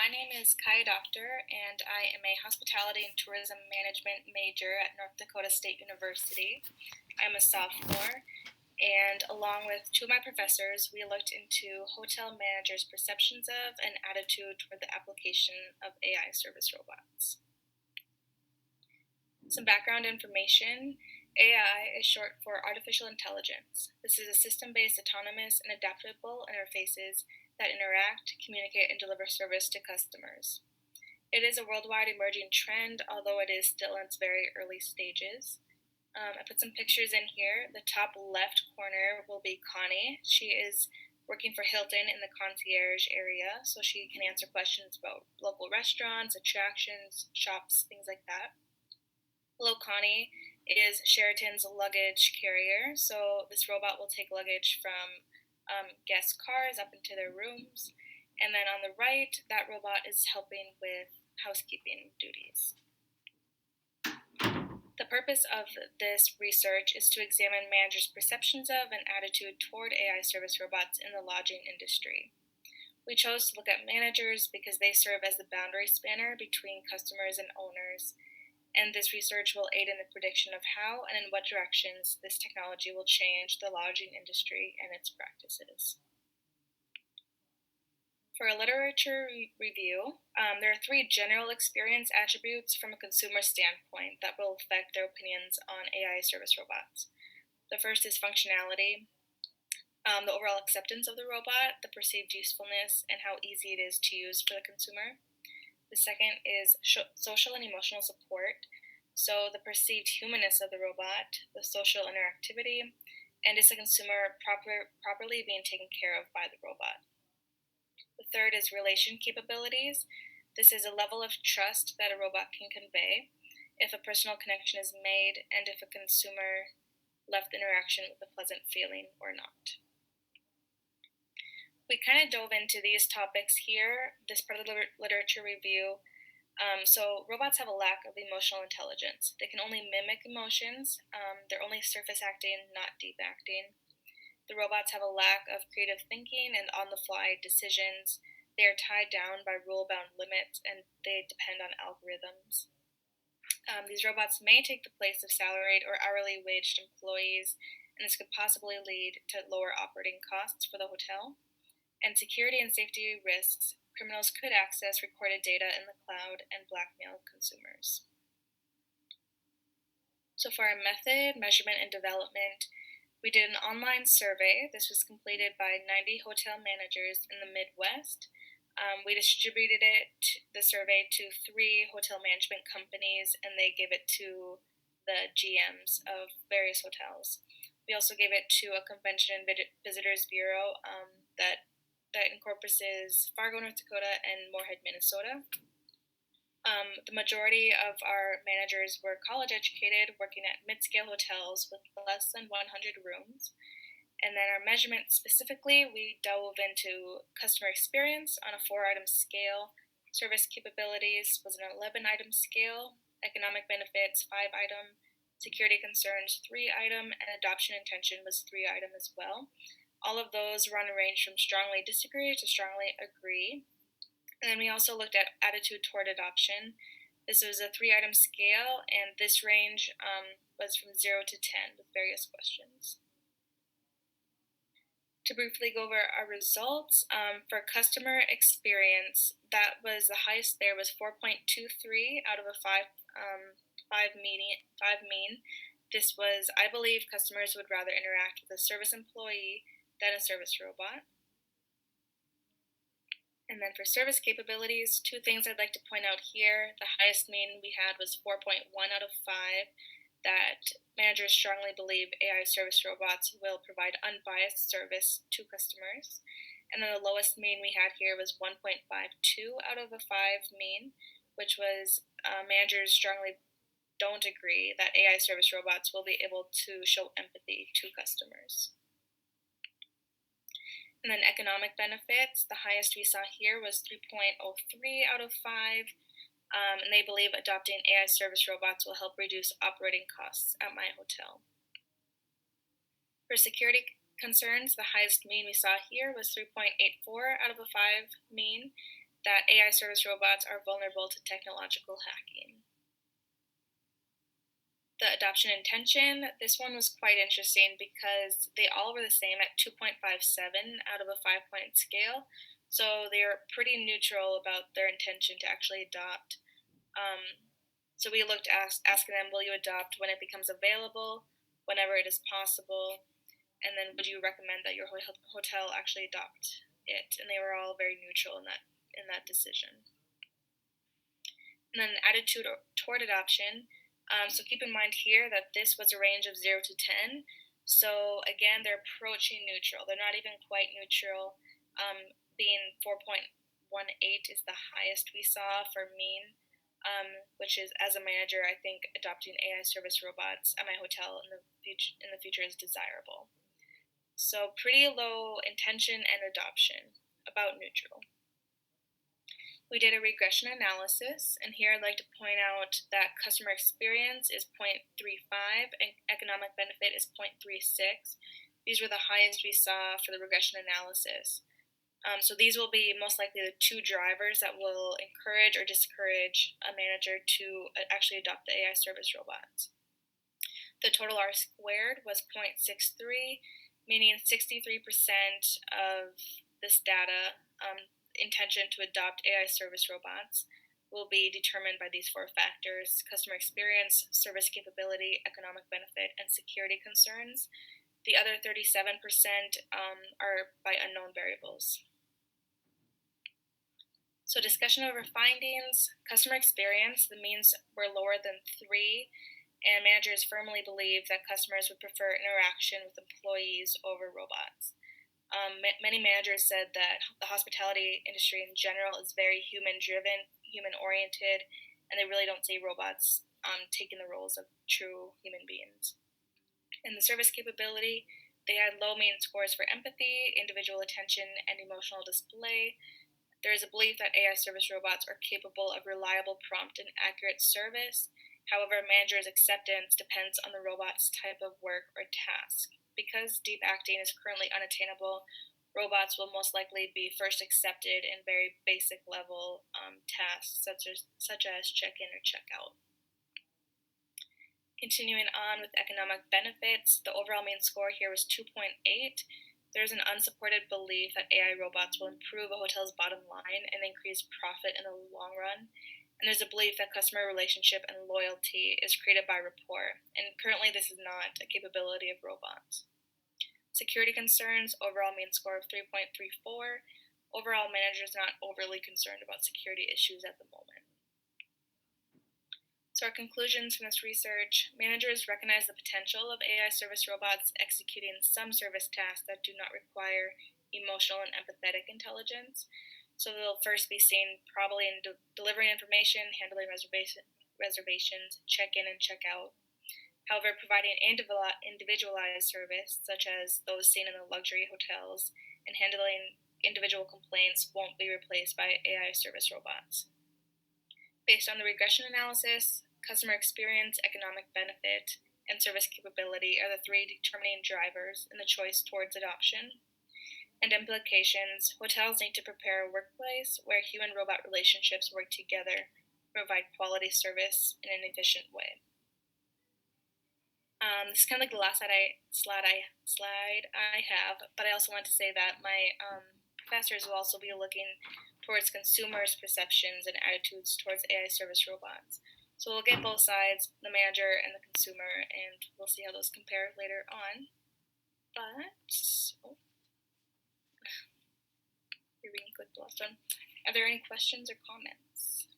My name is Kajia Dockter, and I am a hospitality and tourism management major at North Dakota State University. I'm a sophomore, and along with two of my professors, we looked into hotel managers' perceptions of and attitude toward the application of AI service robots. Some background information. AI is short for artificial intelligence. This is a system-based, autonomous, and adaptable interfaces that interact, communicate, and deliver service to customers. It is a worldwide emerging trend, although it is still in its very early stages. I put some pictures in here. The top left corner will be Connie. She is working for Hilton in the concierge area, so she can answer questions about local restaurants, attractions, shops, things like that. Below Connie is Sheraton's luggage carrier, so this robot will take luggage from guest cars up into their rooms. And then on the right, that robot is helping with housekeeping duties. The purpose of this research is to examine managers' perceptions of and attitude toward AI service robots in the lodging industry. We chose to look at managers because they serve as the boundary spanner between customers and owners, and this research will aid in the prediction of how and in what directions this technology will change the lodging industry and its practices. For a literature review, there are three general experience attributes from a consumer standpoint that will affect their opinions on AI service robots. The first is functionality, the overall acceptance of the robot, the perceived usefulness, and how easy it is to use for the consumer. The second is social and emotional support, so the perceived humanness of the robot, the social interactivity, and is the consumer properly being taken care of by the robot. The third is relation capabilities. This is a level of trust that a robot can convey, if a personal connection is made, and if a consumer left the interaction with a pleasant feeling or not. We kind of dove into these topics here, this part of the literature review. So robots have a lack of emotional intelligence. They can only mimic emotions. They're only surface acting, not deep acting. The robots have a lack of creative thinking and on-the-fly decisions. They are tied down by rule-bound limits, and they depend on algorithms. These robots may take the place of salaried or hourly waged employees, and this could possibly lead to lower operating costs for the hotel. And security and safety risks. Criminals could access recorded data in the cloud and blackmail consumers. So for our method, measurement, and development, we did an online survey. This was completed by 90 hotel managers in the Midwest. We distributed the survey to 3 hotel management companies, and they gave it to the GMs of various hotels. We also gave it to a convention and visitors bureau that encompasses Fargo, North Dakota, and Moorhead, Minnesota. The majority of our managers were college educated, working at mid-scale hotels with less than 100 rooms. And then our measurement specifically, we dove into customer experience on a 4-item scale, service capabilities was an 11-item scale, economic benefits 5-item, security concerns 3-item, and adoption intention was 3-item as well. All of those were on a range from strongly disagree to strongly agree. And then we also looked at attitude toward adoption. This was a 3-item scale, and this range was from 0 to 10 with various questions. To briefly go over our results, for customer experience, that was the highest there was 4.23 out of a 5 mean. This was, I believe, customers would rather interact with a service employee than a service robot. And then for service capabilities, 2 things I'd like to point out here. The highest mean we had was 4.1 out of 5, that managers strongly believe AI service robots will provide unbiased service to customers. And then the lowest mean we had here was 1.52 out of a 5 mean, which was managers strongly don't agree that AI service robots will be able to show empathy to customers. And then economic benefits, the highest we saw here was 3.03 out of 5, and they believe adopting AI service robots will help reduce operating costs at my hotel. For security concerns, the highest mean we saw here was 3.84 out of a 5 mean, that AI service robots are vulnerable to technological hacking. The adoption intention, this one was quite interesting because they all were the same at 2.57 out of a 5-point scale. So they're pretty neutral about their intention to actually adopt. So we looked asking them, will you adopt when it becomes available, whenever it is possible, and then would you recommend that your hotel actually adopt it? And they were all very neutral in that decision. And then attitude toward adoption. So keep in mind here that this was a range of 0 to 10. So again, they're approaching neutral. They're not even quite neutral. Being 4.18 is the highest we saw for mean, which is, as a manager, I think adopting AI service robots at my hotel in the future is desirable. So pretty low intention and adoption, about neutral. We did a regression analysis, and here I'd like to point out that customer experience is 0.35 and economic benefit is 0.36. These were the highest we saw for the regression analysis. So these will be most likely the two drivers that will encourage or discourage a manager to actually adopt the AI service robots. The total R squared was 0.63, meaning 63% of this data intention to adopt AI service robots will be determined by these four factors: customer experience, service capability, economic benefit, and security concerns. The other 37% are by unknown variables. So discussion over findings: customer experience, the means were lower than 3, and managers firmly believe that customers would prefer interaction with employees over robots. Many managers said that the hospitality industry in general is very human-driven, human-oriented, and they really don't see robots taking the roles of true human beings. In the service capability, they had low mean scores for empathy, individual attention, and emotional display. There is a belief that AI service robots are capable of reliable, prompt, and accurate service. However, managers' acceptance depends on the robot's type of work or task. Because deep acting is currently unattainable, robots will most likely be first accepted in very basic level tasks such as check-in or check-out. Continuing on with economic benefits, the overall mean score here was 2.8. There's an unsupported belief that AI robots will improve a hotel's bottom line and increase profit in the long run. And there's a belief that customer relationship and loyalty is created by rapport, and currently this is not a capability of robots. Security concerns, overall mean score of 3.34. Overall, managers are not overly concerned about security issues at the moment. So our conclusions from this research: managers recognize the potential of AI service robots executing some service tasks that do not require emotional and empathetic intelligence. So they'll first be seen probably in delivering information, handling reservations, check-in and check-out. However, providing individualized service, such as those seen in the luxury hotels, and handling individual complaints won't be replaced by AI service robots. Based on the regression analysis, customer experience, economic benefit, and service capability are the three determining drivers in the choice towards adoption. And implications: hotels need to prepare a workplace where human-robot relationships work together to provide quality service in an efficient way. This is kind of like the last slide I have, but I also want to say that my professors will also be looking towards consumers' perceptions and attitudes towards AI service robots. So we'll get both sides, the manager and the consumer, and we'll see how those compare later on. But you're reading quick the last one. Are there any questions or comments?